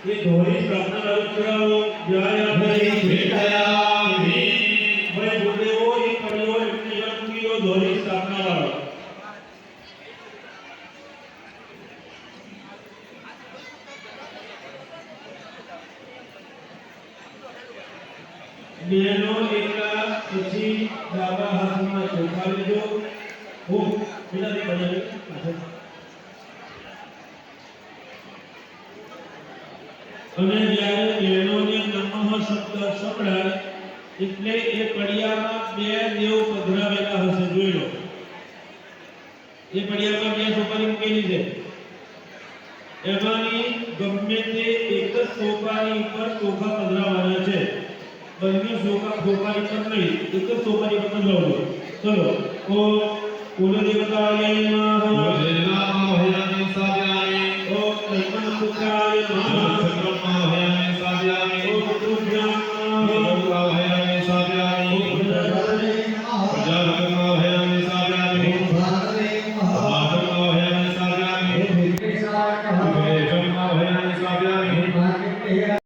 ये धोरी स्थापना करो व्यायाम विद्यामि भाई गुरुदेवो ये करियो एमने गणकीयो धोरी स्थापना वाળો બેનો એકલા પછી ડાબા હાથમાં ચોખા લેજો હું પેલાથી બનાવી અને જ્યારે બેનોને નમઃ શબ્દ સંભળાય એટલે એ પડિયામાં બે દેવ પધરાવેલા હશે જોઈ લો એ પડિયામાં બે સોપારી મૂકેલી છે એમાંની ગમે તે એક જ સોપારી ઉપર ચોખા પધરાવવાના છે બંને સોપારી પર નહીં એક જ સોપારી પર પધરાવજો ચલો ઓ કુલદેવતાય નમઃ कुलदेवामह्यामि स्थापयामि ઓ કલ્પનાપુત્રાય નમઃ चक्रमह्यामि स्थापयामि ઓ રુદ્રાય નમઃ रुद्रामह्यामि स्थापयामि प्रजापतिमह्यामि स्थापयामि भागमह्यामि स्थापयामि विवेकमह्यामि स्थापयामि